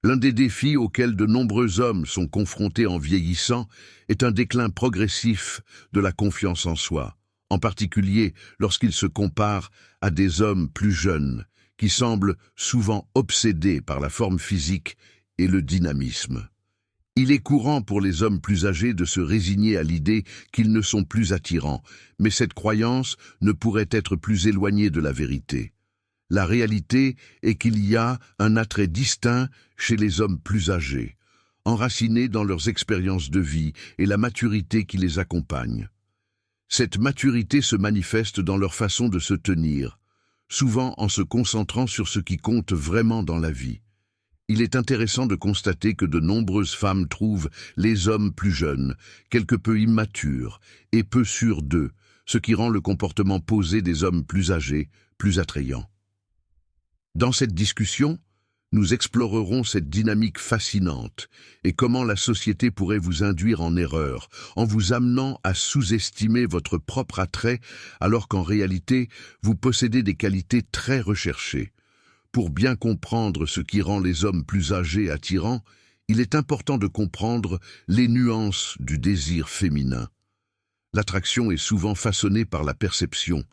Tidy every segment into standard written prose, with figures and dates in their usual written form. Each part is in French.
L'un des défis auxquels de nombreux hommes sont confrontés en vieillissant est un déclin progressif de la confiance en soi, en particulier lorsqu'ils se comparent à des hommes plus jeunes, qui semblent souvent obsédés par la forme physique et le dynamisme. Il est courant pour les hommes plus âgés de se résigner à l'idée qu'ils ne sont plus attirants, mais cette croyance ne pourrait être plus éloignée de la vérité. La réalité est qu'il y a un attrait distinct chez les hommes plus âgés, enracinés dans leurs expériences de vie et la maturité qui les accompagne. Cette maturité se manifeste dans leur façon de se tenir, souvent en se concentrant sur ce qui compte vraiment dans la vie. Il est intéressant de constater que de nombreuses femmes trouvent les hommes plus jeunes, quelque peu immatures et peu sûrs d'eux, ce qui rend le comportement posé des hommes plus âgés plus attrayant. Dans cette discussion, nous explorerons cette dynamique fascinante et comment la société pourrait vous induire en erreur en vous amenant à sous-estimer votre propre attrait alors qu'en réalité, vous possédez des qualités très recherchées. Pour bien comprendre ce qui rend les hommes plus âgés attirants, il est important de comprendre les nuances du désir féminin. L'attraction est souvent façonnée par la perception,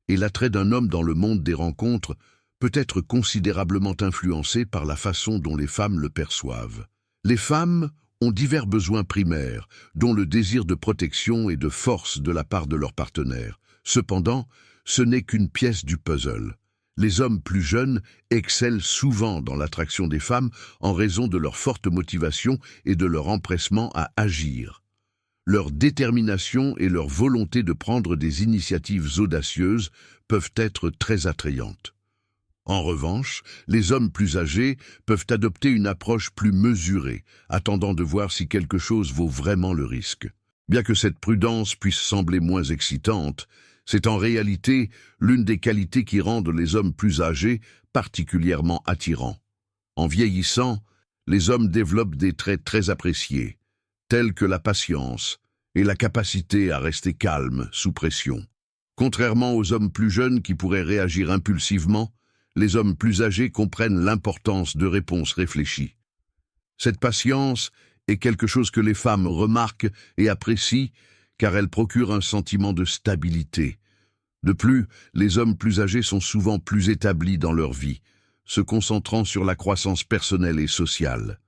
et l'attrait d'un homme dans le monde des rencontres peut être considérablement influencé par la façon dont les femmes le perçoivent. Les femmes ont divers besoins primaires, dont le désir de protection et de force de la part de leur partenaire. Cependant, ce n'est qu'une pièce du puzzle. Les hommes plus jeunes excellent souvent dans l'attraction des femmes en raison de leur forte motivation et de leur empressement à agir. Leur détermination et leur volonté de prendre des initiatives audacieuses peuvent être très attrayantes. En revanche, les hommes plus âgés peuvent adopter une approche plus mesurée, attendant de voir si quelque chose vaut vraiment le risque. Bien que cette prudence puisse sembler moins excitante, c'est en réalité l'une des qualités qui rendent les hommes plus âgés particulièrement attirants. En vieillissant, les hommes développent des traits très appréciés, tels que la patience et la capacité à rester calme sous pression. Contrairement aux hommes plus jeunes qui pourraient réagir impulsivement, les hommes plus âgés comprennent l'importance de réponses réfléchies. Cette patience est quelque chose que les femmes remarquent et apprécient car elle procure un sentiment de stabilité. De plus, les hommes plus âgés sont souvent plus établis dans leur vie, se concentrant sur la croissance personnelle et sociale.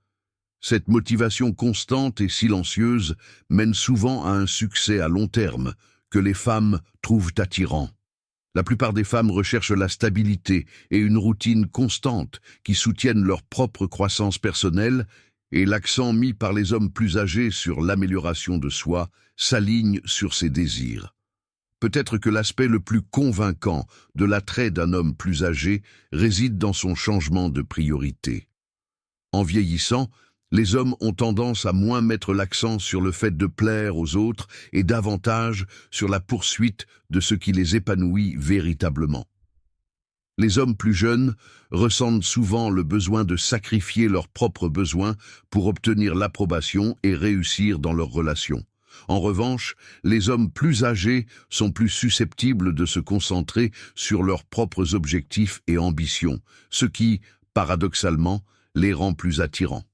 Cette motivation constante et silencieuse mène souvent à un succès à long terme que les femmes trouvent attirant. La plupart des femmes recherchent la stabilité et une routine constante qui soutiennent leur propre croissance personnelle, et l'accent mis par les hommes plus âgés sur l'amélioration de soi s'aligne sur ces désirs. Peut-être que l'aspect le plus convaincant de l'attrait d'un homme plus âgé réside dans son changement de priorité. En vieillissant, les hommes ont tendance à moins mettre l'accent sur le fait de plaire aux autres et davantage sur la poursuite de ce qui les épanouit véritablement. Les hommes plus jeunes ressentent souvent le besoin de sacrifier leurs propres besoins pour obtenir l'approbation et réussir dans leurs relations. En revanche, les hommes plus âgés sont plus susceptibles de se concentrer sur leurs propres objectifs et ambitions, ce qui, paradoxalement, les rend plus attirants.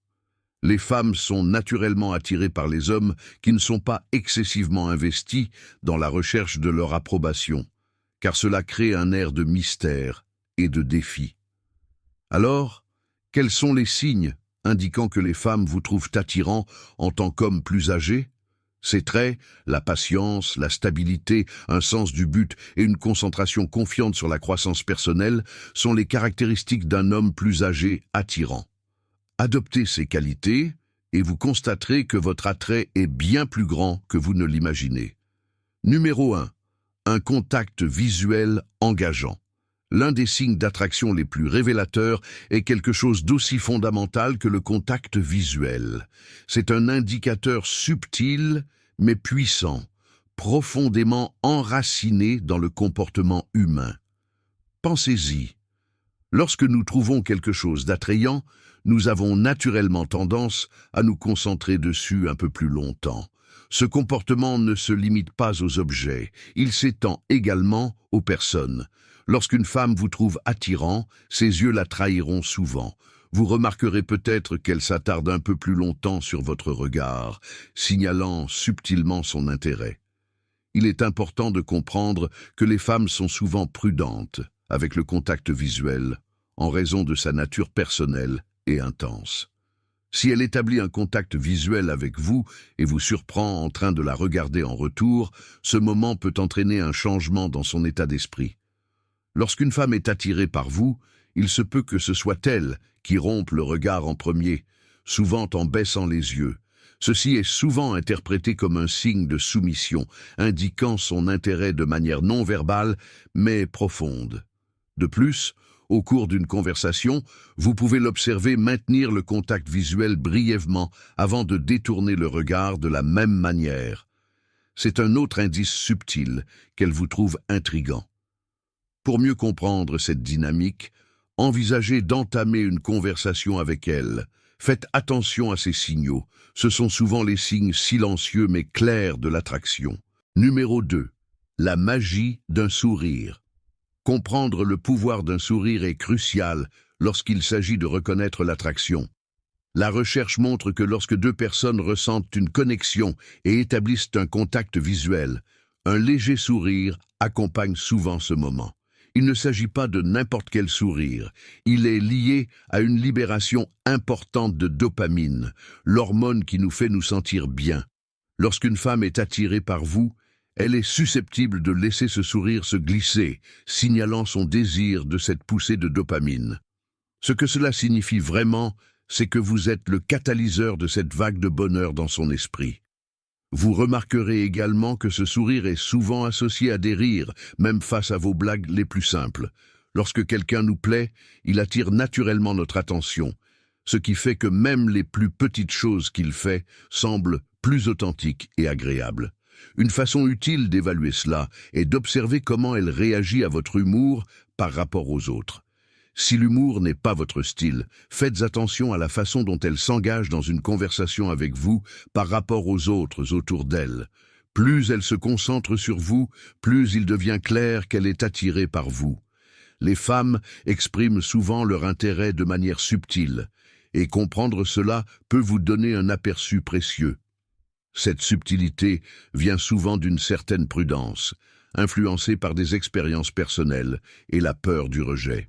Les femmes sont naturellement attirées par les hommes qui ne sont pas excessivement investis dans la recherche de leur approbation, car cela crée un air de mystère et de défi. Alors, quels sont les signes indiquant que les femmes vous trouvent attirant en tant qu'homme plus âgé? Ces traits, la patience, la stabilité, un sens du but et une concentration confiante sur la croissance personnelle sont les caractéristiques d'un homme plus âgé attirant. Adoptez ces qualités et vous constaterez que votre attrait est bien plus grand que vous ne l'imaginez. Numéro 1. Un contact visuel engageant. L'un des signes d'attraction les plus révélateurs est quelque chose d'aussi fondamental que le contact visuel. C'est un indicateur subtil mais puissant, profondément enraciné dans le comportement humain. Pensez-y. Lorsque nous trouvons quelque chose d'attrayant, nous avons naturellement tendance à nous concentrer dessus un peu plus longtemps. Ce comportement ne se limite pas aux objets, il s'étend également aux personnes. Lorsqu'une femme vous trouve attirant, ses yeux la trahiront souvent. vous remarquerez peut-être qu'elle s'attarde un peu plus longtemps sur votre regard, signalant subtilement son intérêt. Il est important de comprendre que les femmes sont souvent prudentes avec le contact visuel, en raison de sa nature personnelle et intense. Si elle établit un contact visuel avec vous et vous surprend en train de la regarder en retour, ce moment peut entraîner un changement dans son état d'esprit. Lorsqu'une femme est attirée par vous, il se peut que ce soit elle qui rompe le regard en premier, souvent en baissant les yeux. Ceci est souvent interprété comme un signe de soumission, indiquant son intérêt de manière non verbale, mais profonde. De plus, au cours d'une conversation, vous pouvez l'observer maintenir le contact visuel brièvement avant de détourner le regard de la même manière. C'est un autre indice subtil qu'elle vous trouve intrigant. Pour mieux comprendre cette dynamique, envisagez d'entamer une conversation avec elle. Faites attention à ces signaux. Ce sont souvent les signes silencieux mais clairs de l'attraction. Numéro 2. La magie d'un sourire. Comprendre le pouvoir d'un sourire est crucial lorsqu'il s'agit de reconnaître l'attraction. La recherche montre que lorsque deux personnes ressentent une connexion et établissent un contact visuel, un léger sourire accompagne souvent ce moment. Il ne s'agit pas de n'importe quel sourire. Il est lié à une libération importante de dopamine, l'hormone qui nous fait nous sentir bien. Lorsqu'une femme est attirée par vous, elle est susceptible de laisser ce sourire se glisser, signalant son désir de cette poussée de dopamine. Ce que cela signifie vraiment, c'est que vous êtes le catalyseur de cette vague de bonheur dans son esprit. Vous remarquerez également que ce sourire est souvent associé à des rires, même face à vos blagues les plus simples. Lorsque quelqu'un nous plaît, il attire naturellement notre attention, ce qui fait que même les plus petites choses qu'il fait semblent plus authentiques et agréables. Une façon utile d'évaluer cela est d'observer comment elle réagit à votre humour par rapport aux autres. Si l'humour n'est pas votre style, faites attention à la façon dont elle s'engage dans une conversation avec vous par rapport aux autres autour d'elle. Plus elle se concentre sur vous, plus il devient clair qu'elle est attirée par vous. Les femmes expriment souvent leur intérêt de manière subtile, et comprendre cela peut vous donner un aperçu précieux. Cette subtilité vient souvent d'une certaine prudence, influencée par des expériences personnelles et la peur du rejet.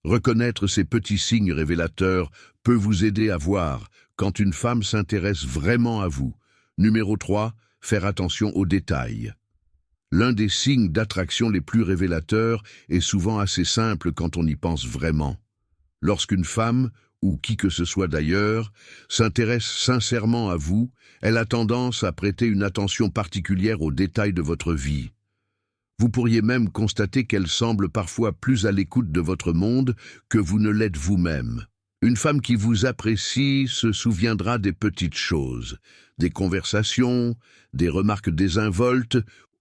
Reconnaître ces petits signes révélateurs peut vous aider à voir quand une femme s'intéresse vraiment à vous. Numéro 3, faire attention aux détails. L'un des signes d'attraction les plus révélateurs est souvent assez simple quand on y pense vraiment. Lorsqu'une femme, ou qui que ce soit d'ailleurs, s'intéresse sincèrement à vous, elle a tendance à prêter une attention particulière aux détails de votre vie. Vous pourriez même constater qu'elle semble parfois plus à l'écoute de votre monde que vous ne l'êtes vous-même. Une femme qui vous apprécie se souviendra des petites choses, des conversations, des remarques désinvoltes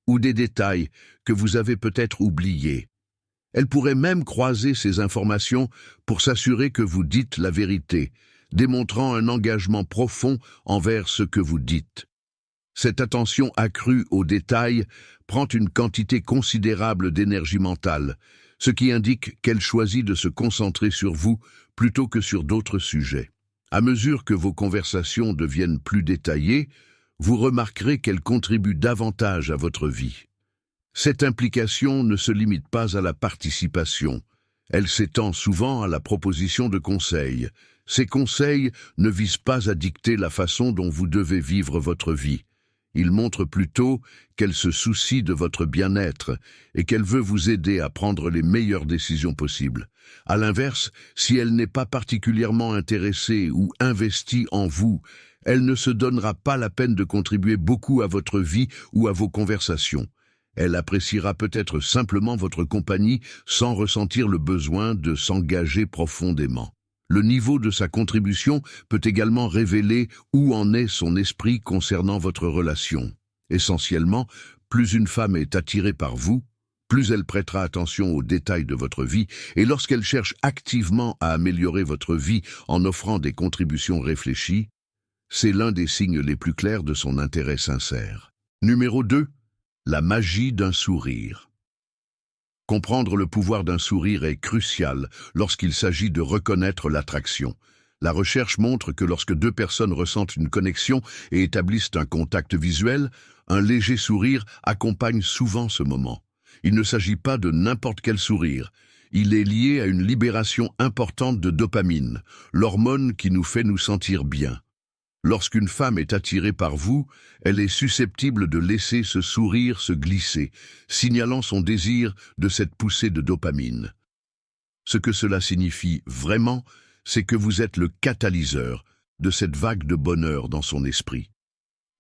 ou des détails que vous avez peut-être oubliés. Elle pourrait même croiser ces informations pour s'assurer que vous dites la vérité, démontrant un engagement profond envers ce que vous dites. Cette attention accrue aux détails prend une quantité considérable d'énergie mentale, ce qui indique qu'elle choisit de se concentrer sur vous plutôt que sur d'autres sujets. À mesure que vos conversations deviennent plus détaillées, vous remarquerez qu'elles contribuent davantage à votre vie. Cette implication ne se limite pas à la participation. Elle s'étend souvent à la proposition de conseils. Ces conseils ne visent pas à dicter la façon dont vous devez vivre votre vie. Ils montrent plutôt qu'elle se soucie de votre bien-être et qu'elle veut vous aider à prendre les meilleures décisions possibles. À l'inverse, si elle n'est pas particulièrement intéressée ou investie en vous, elle ne se donnera pas la peine de contribuer beaucoup à votre vie ou à vos conversations. Elle appréciera peut-être simplement votre compagnie sans ressentir le besoin de s'engager profondément. Le niveau de sa contribution peut également révéler où en est son esprit concernant votre relation. Essentiellement, plus une femme est attirée par vous, plus elle prêtera attention aux détails de votre vie, et lorsqu'elle cherche activement à améliorer votre vie en offrant des contributions réfléchies, c'est l'un des signes les plus clairs de son intérêt sincère. Numéro 2. La magie d'un sourire. Comprendre le pouvoir d'un sourire est crucial lorsqu'il s'agit de reconnaître l'attraction. La recherche montre que lorsque deux personnes ressentent une connexion et établissent un contact visuel, un léger sourire accompagne souvent ce moment. Il ne s'agit pas de n'importe quel sourire. Il est lié à une libération importante de dopamine, l'hormone qui nous fait nous sentir bien. Lorsqu'une femme est attirée par vous, elle est susceptible de laisser ce sourire se glisser, signalant son désir de cette poussée de dopamine. Ce que cela signifie vraiment, c'est que vous êtes le catalyseur de cette vague de bonheur dans son esprit.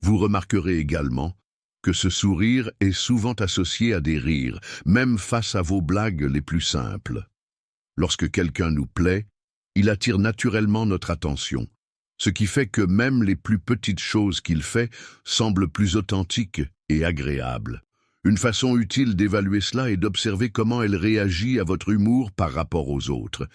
Vous remarquerez également que ce sourire est souvent associé à des rires, même face à vos blagues les plus simples. Lorsque quelqu'un nous plaît, il attire naturellement notre attention, ce qui fait que même les plus petites choses qu'il fait semblent plus authentiques et agréables. Une façon utile d'évaluer cela est d'observer comment elle réagit à votre humour par rapport aux autres.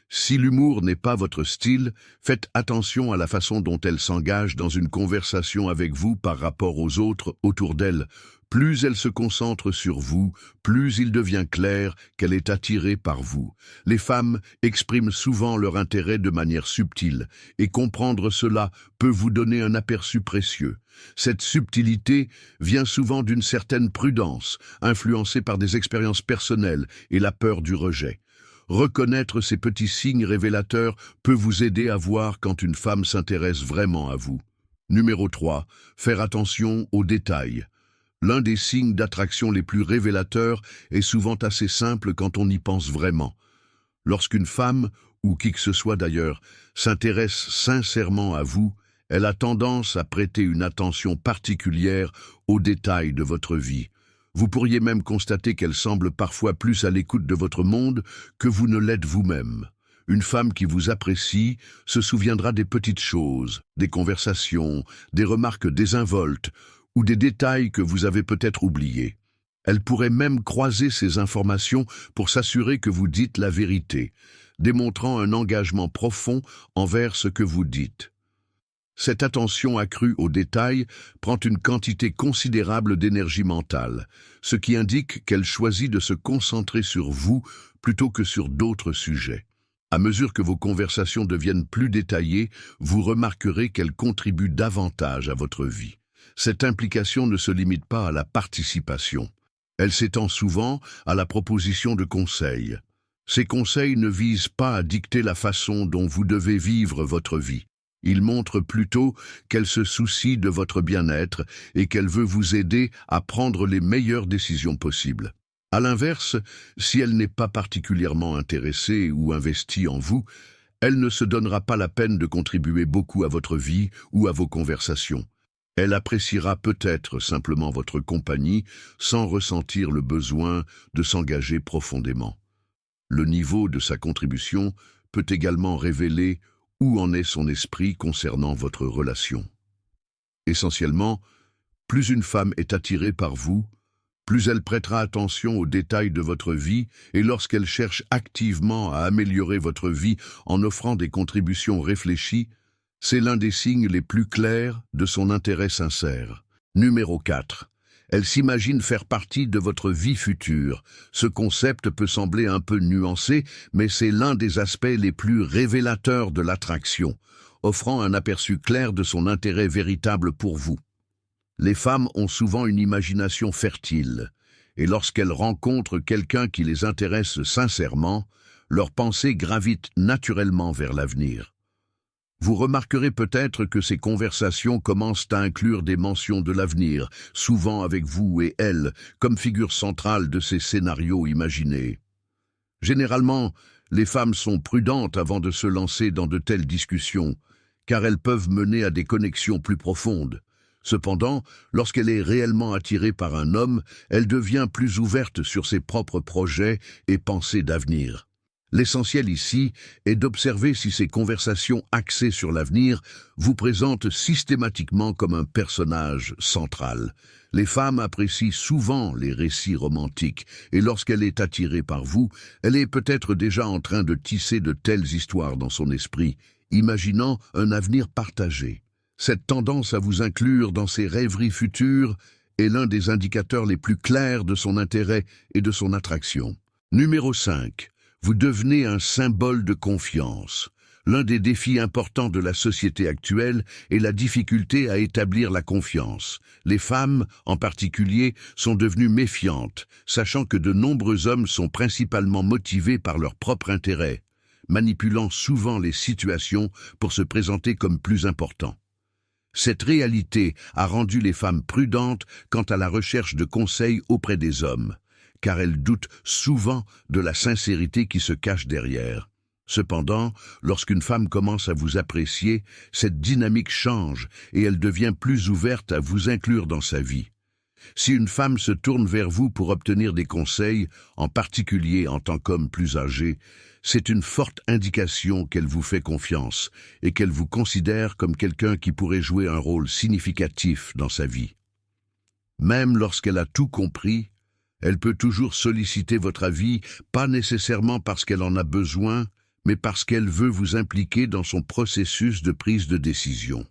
Si l'humour n'est pas votre style, faites attention à la façon dont elle s'engage dans une conversation avec vous par rapport aux autres autour d'elle. Plus elle se concentre sur vous, plus il devient clair qu'elle est attirée par vous. Les femmes expriment souvent leur intérêt de manière subtile, et comprendre cela peut vous donner un aperçu précieux. Cette subtilité vient souvent d'une certaine prudence, influencée par des expériences personnelles et la peur du rejet. Reconnaître ces petits signes révélateurs peut vous aider à voir quand une femme s'intéresse vraiment à vous. Numéro 3. Faire attention aux détails. L'un des signes d'attraction les plus révélateurs est souvent assez simple quand on y pense vraiment. Lorsqu'une femme, ou qui que ce soit d'ailleurs, s'intéresse sincèrement à vous, elle a tendance à prêter une attention particulière aux détails de votre vie. Vous pourriez même constater qu'elle semble parfois plus à l'écoute de votre monde que vous ne l'êtes vous-même. Une femme qui vous apprécie se souviendra des petites choses, des conversations, des remarques désinvoltes, ou des détails que vous avez peut-être oubliés. Elle pourrait même croiser ces informations pour s'assurer que vous dites la vérité, démontrant un engagement profond envers ce que vous dites. Cette attention accrue aux détails prend une quantité considérable d'énergie mentale, ce qui indique qu'elle choisit de se concentrer sur vous plutôt que sur d'autres sujets. À mesure que vos conversations deviennent plus détaillées, vous remarquerez qu'elles contribuent davantage à votre vie. Cette implication ne se limite pas à la participation. Elle s'étend souvent à la proposition de conseils. Ces conseils ne visent pas à dicter la façon dont vous devez vivre votre vie. Ils montrent plutôt qu'elle se soucie de votre bien-être et qu'elle veut vous aider à prendre les meilleures décisions possibles. À l'inverse, si elle n'est pas particulièrement intéressée ou investie en vous, elle ne se donnera pas la peine de contribuer beaucoup à votre vie ou à vos conversations. Elle appréciera peut-être simplement votre compagnie sans ressentir le besoin de s'engager profondément. Le niveau de sa contribution peut également révéler où en est son esprit concernant votre relation. Essentiellement, plus une femme est attirée par vous, plus elle prêtera attention aux détails de votre vie et lorsqu'elle cherche activement à améliorer votre vie en offrant des contributions réfléchies, c'est l'un des signes les plus clairs de son intérêt sincère. Numéro 4. Elle s'imagine faire partie de votre vie future. Ce concept peut sembler un peu nuancé, mais c'est l'un des aspects les plus révélateurs de l'attraction, offrant un aperçu clair de son intérêt véritable pour vous. Les femmes ont souvent une imagination fertile, et lorsqu'elles rencontrent quelqu'un qui les intéresse sincèrement, leurs pensées gravitent naturellement vers l'avenir. Vous remarquerez peut-être que ces conversations commencent à inclure des mentions de l'avenir, souvent avec vous et elle, comme figure centrale de ces scénarios imaginés. Généralement, les femmes sont prudentes avant de se lancer dans de telles discussions, car elles peuvent mener à des connexions plus profondes. Cependant, lorsqu'elle est réellement attirée par un homme, elle devient plus ouverte sur ses propres projets et pensées d'avenir. L'essentiel ici est d'observer si ces conversations axées sur l'avenir vous présentent systématiquement comme un personnage central. Les femmes apprécient souvent les récits romantiques, et lorsqu'elle est attirée par vous, elle est peut-être déjà en train de tisser de telles histoires dans son esprit, imaginant un avenir partagé. Cette tendance à vous inclure dans ses rêveries futures est l'un des indicateurs les plus clairs de son intérêt et de son attraction. Numéro 5. Vous devenez un symbole de confiance. L'un des défis importants de la société actuelle est la difficulté à établir la confiance. Les femmes, en particulier, sont devenues méfiantes, sachant que de nombreux hommes sont principalement motivés par leur propre intérêt, manipulant souvent les situations pour se présenter comme plus importants. Cette réalité a rendu les femmes prudentes quant à la recherche de conseils auprès des hommes, car elles doutent souvent de la sincérité qui se cache derrière. Cependant, lorsqu'une femme commence à vous apprécier, cette dynamique change et elle devient plus ouverte à vous inclure dans sa vie. Si une femme se tourne vers vous pour obtenir des conseils, en particulier en tant qu'homme plus âgé, c'est une forte indication qu'elle vous fait confiance et qu'elle vous considère comme quelqu'un qui pourrait jouer un rôle significatif dans sa vie. Même lorsqu'elle a tout compris, elle peut toujours solliciter votre avis, pas nécessairement parce qu'elle en a besoin, mais parce qu'elle veut vous impliquer dans son processus de prise de décision.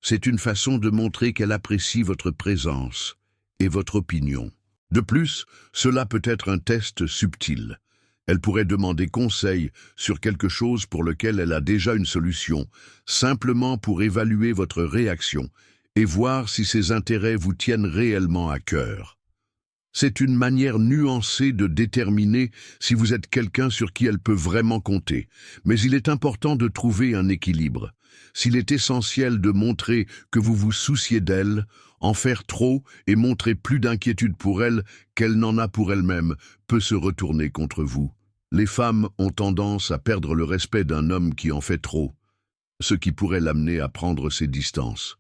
C'est une façon de montrer qu'elle apprécie votre présence et votre opinion. De plus, cela peut être un test subtil. Elle pourrait demander conseil sur quelque chose pour lequel elle a déjà une solution, simplement pour évaluer votre réaction et voir si ses intérêts vous tiennent réellement à cœur. C'est une manière nuancée de déterminer si vous êtes quelqu'un sur qui elle peut vraiment compter, mais il est important de trouver un équilibre. S'il est essentiel de montrer que vous vous souciez d'elle, en faire trop et montrer plus d'inquiétude pour elle qu'elle n'en a pour elle-même peut se retourner contre vous. Les femmes ont tendance à perdre le respect d'un homme qui en fait trop, ce qui pourrait l'amener à prendre ses distances.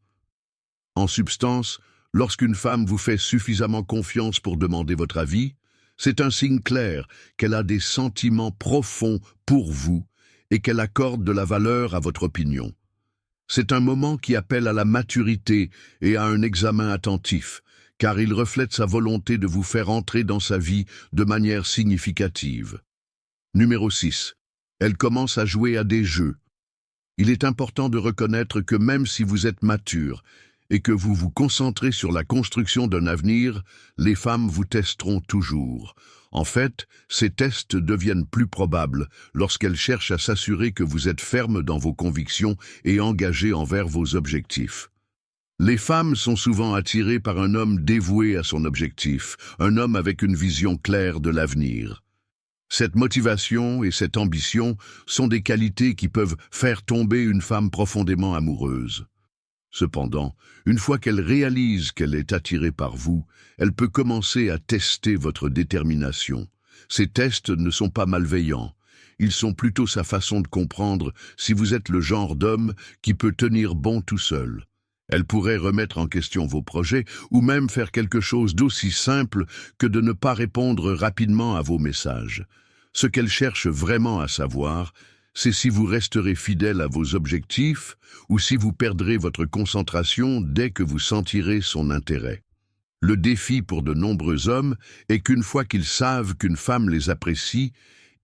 En substance, lorsqu'une femme vous fait suffisamment confiance pour demander votre avis, c'est un signe clair qu'elle a des sentiments profonds pour vous et qu'elle accorde de la valeur à votre opinion. C'est un moment qui appelle à la maturité et à un examen attentif, car il reflète sa volonté de vous faire entrer dans sa vie de manière significative. Numéro 6. Elle commence à jouer à des jeux. Il est important de reconnaître que même si vous êtes mature, et que vous vous concentrez sur la construction d'un avenir, les femmes vous testeront toujours. En fait, ces tests deviennent plus probables lorsqu'elles cherchent à s'assurer que vous êtes ferme dans vos convictions et engagé envers vos objectifs. Les femmes sont souvent attirées par un homme dévoué à son objectif, un homme avec une vision claire de l'avenir. Cette motivation et cette ambition sont des qualités qui peuvent faire tomber une femme profondément amoureuse. Cependant, une fois qu'elle réalise qu'elle est attirée par vous, elle peut commencer à tester votre détermination. Ces tests ne sont pas malveillants. Ils sont plutôt sa façon de comprendre si vous êtes le genre d'homme qui peut tenir bon tout seul. Elle pourrait remettre en question vos projets ou même faire quelque chose d'aussi simple que de ne pas répondre rapidement à vos messages. Ce qu'elle cherche vraiment à savoir, c'est si vous resterez fidèle à vos objectifs ou si vous perdrez votre concentration dès que vous sentirez son intérêt. Le défi pour de nombreux hommes est qu'une fois qu'ils savent qu'une femme les apprécie,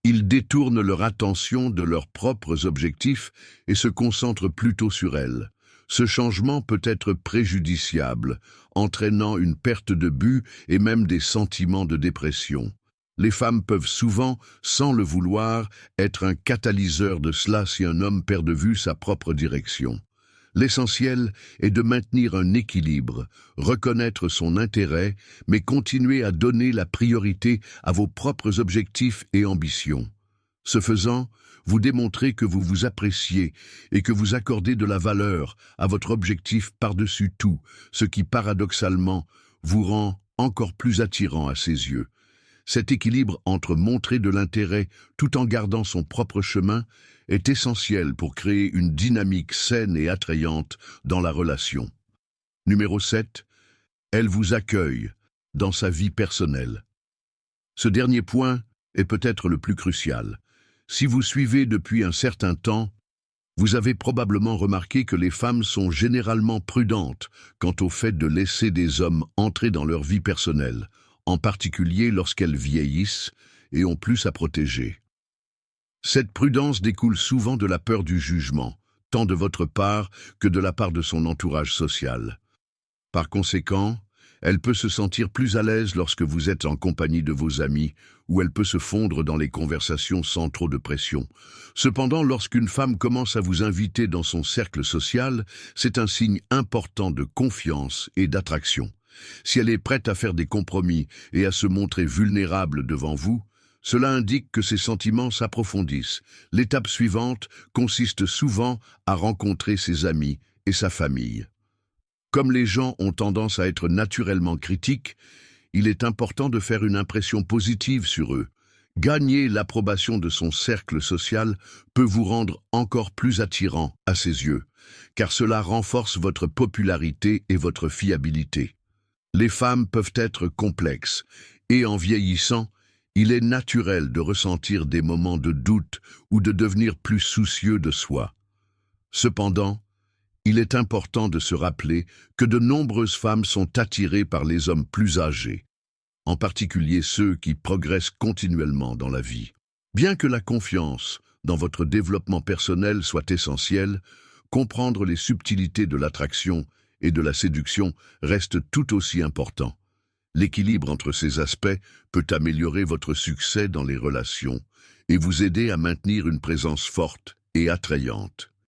ils détournent leur attention de leurs propres objectifs et se concentrent plutôt sur elle. Ce changement peut être préjudiciable, entraînant une perte de but et même des sentiments de dépression. Les femmes peuvent souvent, sans le vouloir, être un catalyseur de cela si un homme perd de vue sa propre direction. L'essentiel est de maintenir un équilibre, reconnaître son intérêt, mais continuer à donner la priorité à vos propres objectifs et ambitions. Ce faisant, vous démontrez que vous vous appréciez et que vous accordez de la valeur à votre objectif par-dessus tout, ce qui paradoxalement vous rend encore plus attirant à ses yeux. Cet équilibre entre montrer de l'intérêt tout en gardant son propre chemin est essentiel pour créer une dynamique saine et attrayante dans la relation. Numéro 7. Elle vous accueille dans sa vie personnelle. Ce dernier point est peut-être le plus crucial. Si vous suivez depuis un certain temps, vous avez probablement remarqué que les femmes sont généralement prudentes quant au fait de laisser des hommes entrer dans leur vie personnelle, en particulier lorsqu'elles vieillissent et ont plus à protéger. Cette prudence découle souvent de la peur du jugement, tant de votre part que de la part de son entourage social. Par conséquent, Elle peut se sentir plus à l'aise lorsque vous êtes en compagnie de vos amis, ou elle peut se fondre dans les conversations sans trop de pression. Cependant, lorsqu'une femme commence à vous inviter dans son cercle social, c'est un signe important de confiance et d'attraction. Si elle est prête à faire des compromis et à se montrer vulnérable devant vous, cela indique que ses sentiments s'approfondissent. L'étape suivante consiste souvent à rencontrer ses amis et sa famille. Comme les gens ont tendance à être naturellement critiques, il est important de faire une impression positive sur eux. Gagner l'approbation de son cercle social peut vous rendre encore plus attirant à ses yeux, car cela renforce votre popularité et votre fiabilité. Les femmes peuvent être complexes, et en vieillissant, il est naturel de ressentir des moments de doute ou de devenir plus soucieux de soi. Cependant, il est important de se rappeler que de nombreuses femmes sont attirées par les hommes plus âgés, en particulier ceux qui progressent continuellement dans la vie. Bien que la confiance dans votre développement personnel soit essentielle, comprendre les subtilités de l'attraction et de la séduction reste tout aussi important. L'équilibre entre ces aspects peut améliorer votre succès dans les relations et vous aider à maintenir une présence forte et attrayante.